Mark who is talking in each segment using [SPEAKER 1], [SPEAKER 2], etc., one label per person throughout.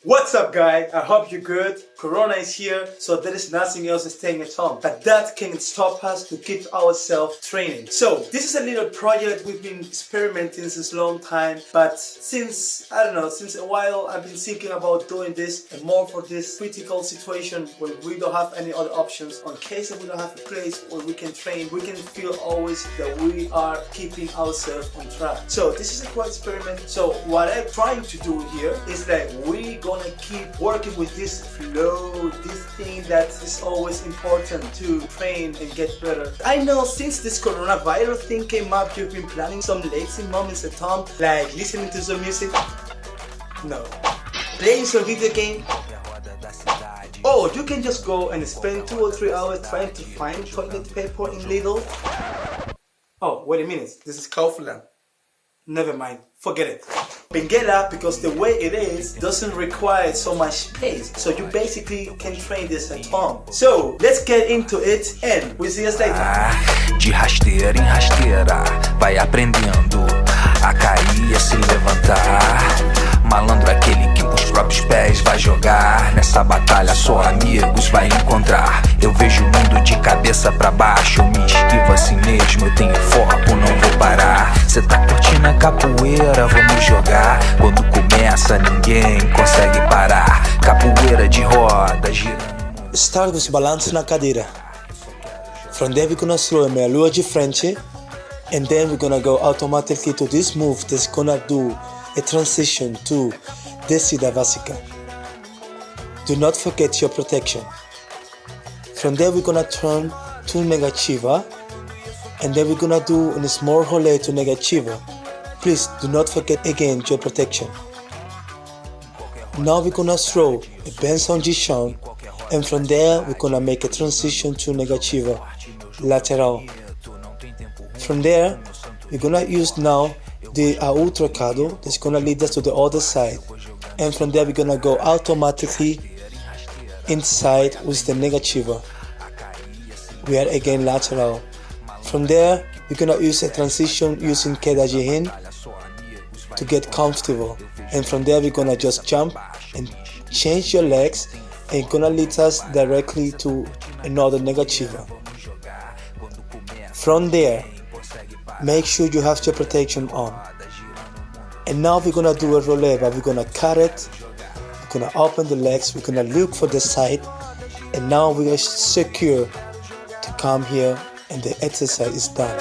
[SPEAKER 1] What's up, guys? I hope you're good. Corona is here, so there is nothing else staying at home. But that can stop us to keep ourselves training. So this is a little project we've been experimenting since a long time. But since a while, I've been thinking about doing this and more for this critical situation when we don't have any other options. In case that we don't have a place where we can train, we can feel always that we are keeping ourselves on track. So this is a quick experiment. So what I'm trying to do here is that we're gonna keep working with this flow, this thing that is always important to train and get better. I know since this coronavirus thing came up, you've been planning some lazy moments at home, like listening to some music. No. Playing some video game. Oh, you can just go and spend 2 or 3 hours trying to find toilet paper in Lidl. Oh, wait a minute. This is Kaufland. Never mind. Forget it. Benguela, because the way it is, doesn't require so much space. So you basically can train this at home. So let's get into it and we'll see you later.
[SPEAKER 2] De rasteira em rasteira, vai aprendendo a cair e a se levantar. Malandro é aquele que com os próprios pés vai jogar. Nessa batalha só amigos vai encontrar. Eu vejo o mundo de cabeça pra baixo, eu me esquivo assim mesmo, eu tenho foco, não vou parar. Cê tá curtindo a capoeira, vamos jogar. Quando começa ninguém consegue parar. Capoeira de roda girando.
[SPEAKER 3] Start with balance na cadeira. From there we're gonna throw a meia lua de frente, and then we're gonna go automatically to this move that's gonna do a transition to descida básica. Do not forget your protection. From there we're gonna turn to negativa, and then we're gonna do a small relay to negativa. Please do not forget again your protection. Now we're gonna throw a benção de chão, and from there we're gonna make a transition to negativa, lateral. From there we're gonna use now the trocado that's gonna lead us to the other side, and from there we're gonna go automatically inside with the negativa. We are again lateral. From there we're gonna use a transition using queda de hin to get comfortable, and from there we're gonna just jump and change your legs, and it's gonna lead us directly to another negativa. From there, make sure you have your protection on. And now we're gonna do a relay, but we're gonna cut it, we're gonna open the legs, we're gonna look for the side, and now we are secure to come here and the exercise is done.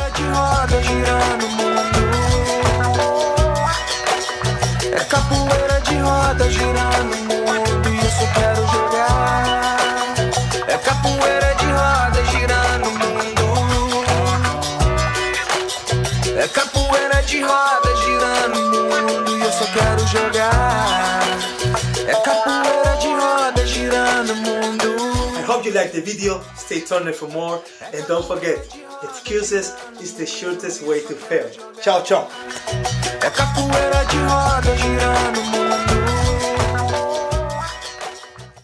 [SPEAKER 2] É capoeira de roda girando o mundo e eu só quero jogar. É capoeira de roda girando o mundo. É capoeira de roda girando o mundo e eu só quero jogar. É capoeira de roda girando o mundo.
[SPEAKER 1] I hope you liked the video. Stay tuned for more, and don't forget, excuses is the shortest way to fail. Ciao, ciao.
[SPEAKER 2] É capoeira de roda girando o mundo.